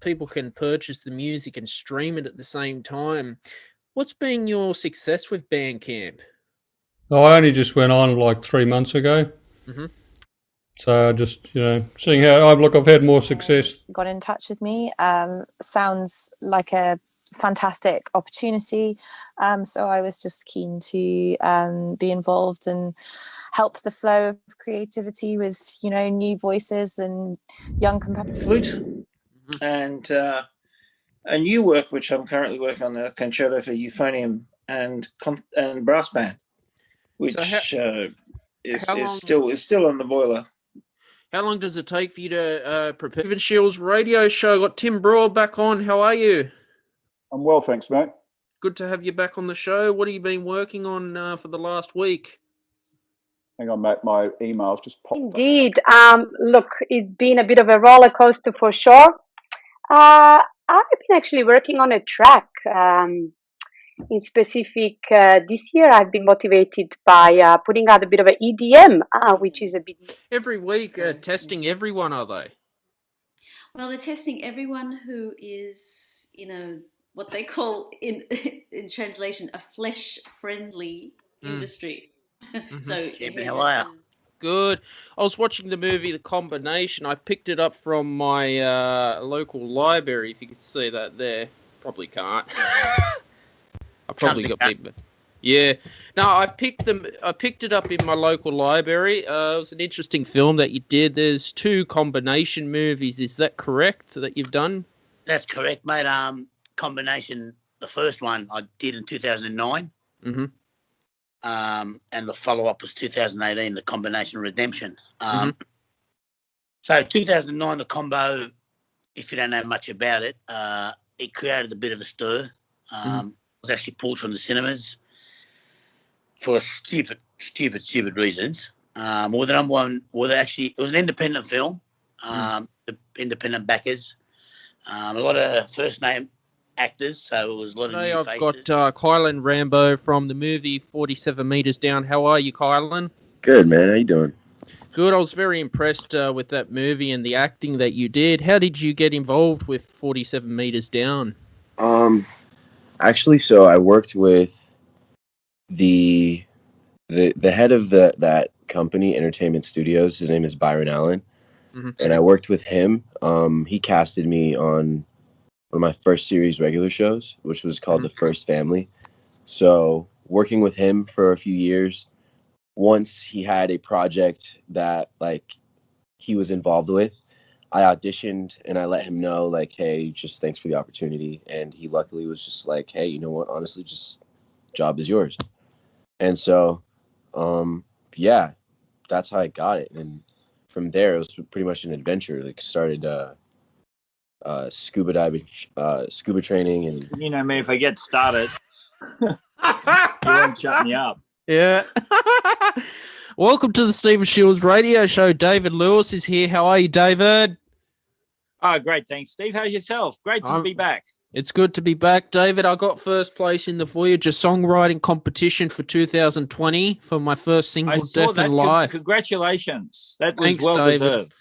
people can purchase the music and stream it at the same time. What's been your success with Bandcamp? I only just went on like 3 months ago. Mm-hmm. So just, seeing how I've had more success. Got in touch with me. Sounds like a fantastic opportunity. So I was just keen to be involved and help the flow of creativity with, new voices and young competitors. Flute and a new work which I'm currently working on, the concerto for euphonium and brass band, which is still on the boiler. How long does it take for you to prepare? Even Shiels radio show. Got Tim Bruer back on. How are you? I'm well, thanks, mate. Good to have you back on the show. What have you been working on for the last week? Hang on, mate. My emails just popped. Indeed. Look, it's been a bit of a roller coaster for sure. I've been actually working on a track. In specific, this year I've been motivated by putting out a bit of an EDM, which is a bit... Every week, testing everyone, are they? Well, they're testing everyone who is, what they call, in translation, a flesh-friendly industry. Mm-hmm. So, how are you? Good. I was watching the movie The Combination. I picked it up from my local library, if you can see that there. Probably can't. I probably got big. Yeah. No, I picked it up in my local library. It was an interesting film that you did. There's 2 combination movies. Is that correct that you've done? That's correct, mate. Combination, the first one I did in 2009. Mm-hmm. And the follow-up was 2018, the Combination Redemption. So 2009, the combo, if you don't know much about it, it created a bit of a stir. It was actually pulled from the cinemas for stupid reasons. It was an independent film, the independent backers, a lot of first-name actors, so it was a lot of new faces. I've got Khylin Rhambo from the movie 47 Meters Down. How are you, Khylin? Good, man. How you doing? Good. I was very impressed with that movie and the acting that you did. How did you get involved with 47 Meters Down? Actually, so I worked with the head of that company, Entertainment Studios. His name is Byron Allen, and I worked with him. He casted me on one of my first series regular shows, which was called The First Family. So working with him for a few years, once he had a project that he was involved with, I auditioned and I let him know hey, just thanks for the opportunity. And he luckily was just like, hey, you know what? Honestly, just job is yours. And so, yeah, that's how I got it. And from there, it was pretty much an adventure. Started scuba diving, scuba training, and you know me, if I get started, you won't shut me up. Yeah. Welcome to the Stephen Shiels radio show. David Lewis is here. How are you, David? Oh, great. Thanks, Steve. How's yourself? Great to be back. It's good to be back, David. I got first place in the Voyager songwriting competition for 2020 for my first single, Death and Life. Congratulations. That was Thanks, well David. deserved.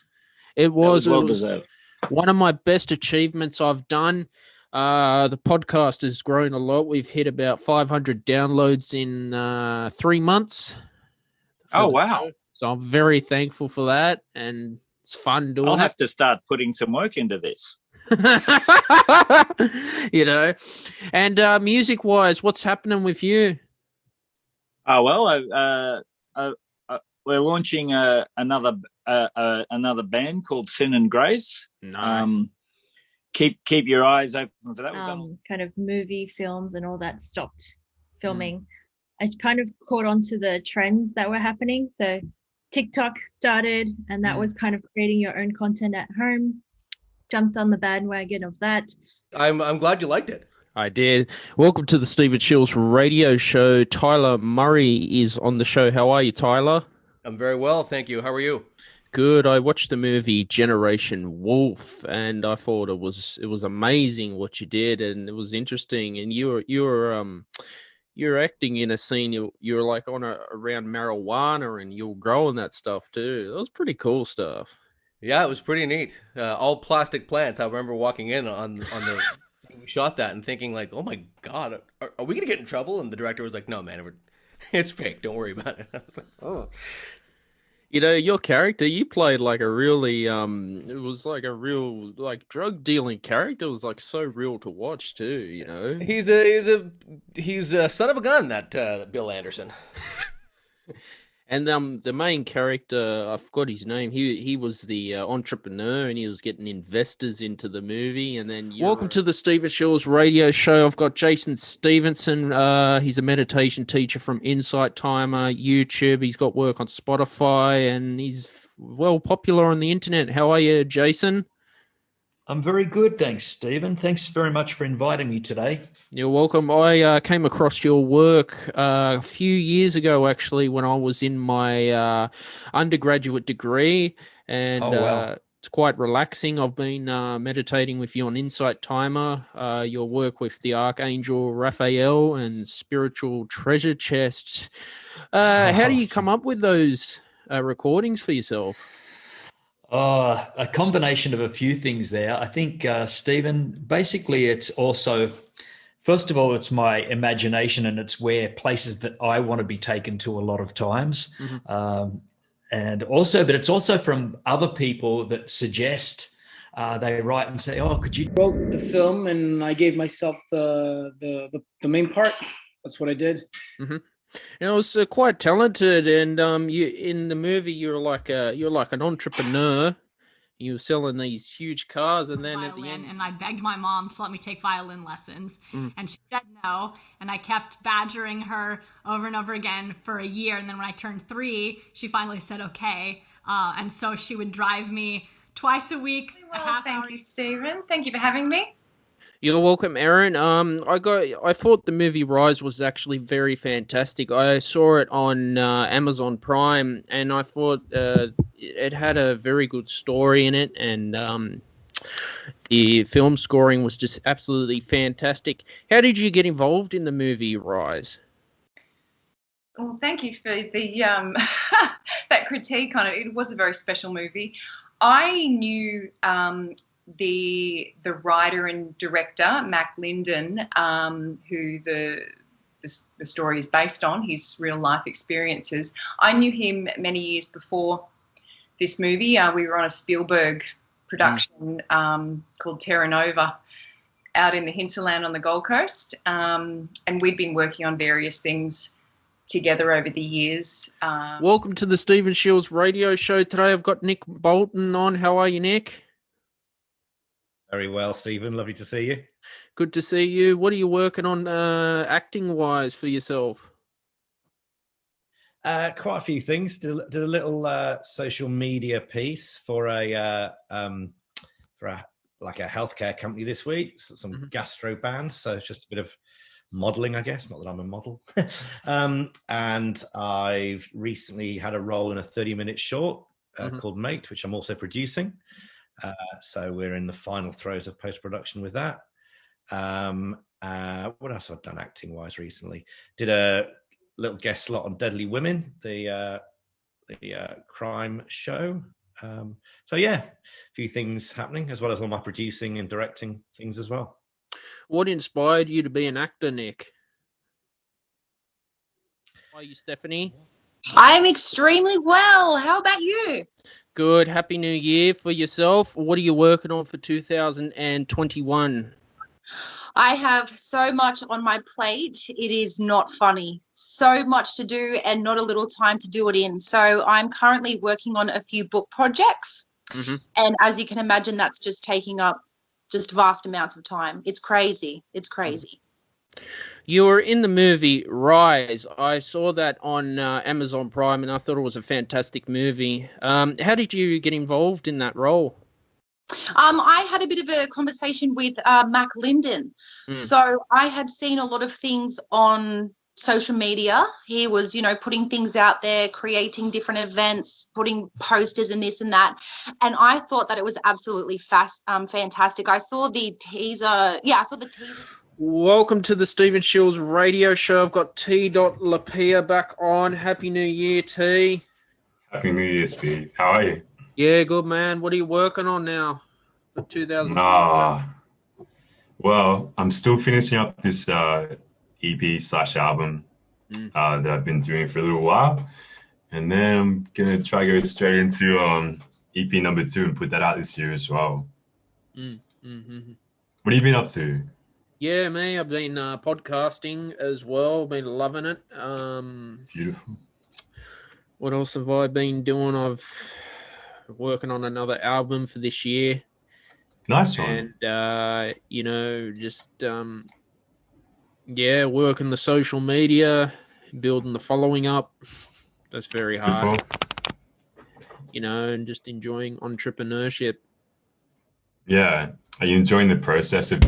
It was well deserved. One of my best achievements I've done. The podcast has grown a lot. We've hit about 500 downloads in 3 months. Oh, wow. Show. So I'm very thankful for that, and it's fun doing I'll have to start putting some work into this. And music-wise, what's happening with you? Oh, well, we're launching another band called Sin and Grace. Nice. Keep your eyes open for that. Kind of movie films and all that stopped filming. I kind of caught on to the trends that were happening. So TikTok started, and that was kind of creating your own content at home. Jumped on the bandwagon of that. I'm glad you liked it. I did. Welcome to the Stephen Shiels radio show. Tyler Murree is on the show. How are you, Tyler? I'm very well, thank you. How are you? Good. I watched the movie Generation Wolf, and I thought it was amazing what you did, and it was interesting. And you're acting in a scene. You're like around marijuana, and you're growing that stuff too. That was pretty cool stuff. Yeah, it was pretty neat. All plastic plants. I remember walking in on the we shot that and thinking like, oh my God, are we gonna get in trouble? And the director was like, no, man, it's fake. Don't worry about it. I was like, oh. You know, your character, you played like a really, it was like a real, like, drug dealing character. It was like so real to watch too, you know? He's a son of a gun, that Bill Anderson. And the main character, I forgot his name. He was the entrepreneur, and he was getting investors into the movie. And then welcome to the Stephen Shiels radio show. I've got Jason Stephenson. He's a meditation teacher from Insight Timer, YouTube. He's got work on Spotify, and he's well popular on the internet. How are you, Jason? I'm very good, thanks, Stephen. Thanks very much for inviting me today. You're welcome. I came across your work a few years ago, actually, when I was in my undergraduate degree, and it's quite relaxing. I've been meditating with you on Insight Timer, your work with the Archangel Raphael and Spiritual Treasure Chest. How do you come up with those recordings for yourself? A combination of a few things there. I think, Stephen, basically it's also, first of all, it's my imagination, and it's where places that I want to be taken to a lot of times. Mm-hmm. But it's also from other people that suggest, they write and say, oh, could you... wrote the film, and I gave myself the main part. That's what I did. Mm-hmm. And it was quite talented, and you in the movie you're like an entrepreneur. You were selling these huge cars, and then at the end, and I begged my mom to let me take violin lessons, and she said no. And I kept badgering her over and over again for a year. And then when I turned 3, she finally said okay. And so she would drive me twice a week. Thank you, Stephen. Thank you for having me. You're welcome, Erin. I thought the movie Rise was actually very fantastic. I saw it on Amazon Prime, and I thought it had a very good story in it, and the film scoring was just absolutely fantastic. How did you get involved in the movie Rise? Well, thank you for the that critique on it. It was a very special movie. I knew the writer and director, Mac Linden, who the story is based on, his real life experiences. I knew him many years before this movie. We were on a Spielberg production called Terra Nova out in the hinterland on the Gold Coast, and we'd been working on various things together over the years. Welcome to the Stephen Shiels radio show. Today I've got Nick Bolton on. How are you, Nick? Very well, Stephen. Lovely to see you. Good to see you. What are you working on acting-wise for yourself? Quite a few things. Did a little social media piece for a healthcare company this week. Some gastro bands. So it's just a bit of modelling, I guess. Not that I'm a model. And I've recently had a role in a 30-minute short called Mate, which I'm also producing. So we're in the final throes of post-production with that. What else have I done acting-wise recently? Did a little guest slot on Deadly Women, the crime show. So yeah, a few things happening, as well as all my producing and directing things as well. What inspired you to be an actor, Nick? How are you, Stephanie? I'm extremely well. How about you? Good. Happy New Year for yourself. What are you working on for 2021? I have so much on my plate. It is not funny. So much to do and not a little time to do it in. So I'm currently working on a few book projects. And as you can imagine, that's just taking up just vast amounts of time. It's crazy. It's crazy. You were in the movie Rise. I saw that on Amazon Prime, and I thought it was a fantastic movie. How did you get involved in that role? I had a bit of a conversation with Mac Linden. So I had seen a lot of things on social media. He was, putting things out there, creating different events, putting posters and this and that. And I thought that it was absolutely fantastic. I saw the teaser. Yeah, I saw the teaser. Welcome to the Stephen Shiels radio show. I've got T. Lopea back on. Happy New Year, T. Happy New Year, Steve. How are you? Yeah, good man. What are you working on now for 2000? Well, I'm still finishing up this EP/album that I've been doing for a little while, and then I'm gonna try to go straight into EP number 2 and put that out this year as well. Mm-hmm. What have you been up to? Yeah, me, I've been podcasting as well. Been loving it. Beautiful. What else have I been doing? I've working on another album for this year. Nice one. And just working the social media, building the following up. That's very hard. And just enjoying entrepreneurship. Yeah. Are you enjoying the process of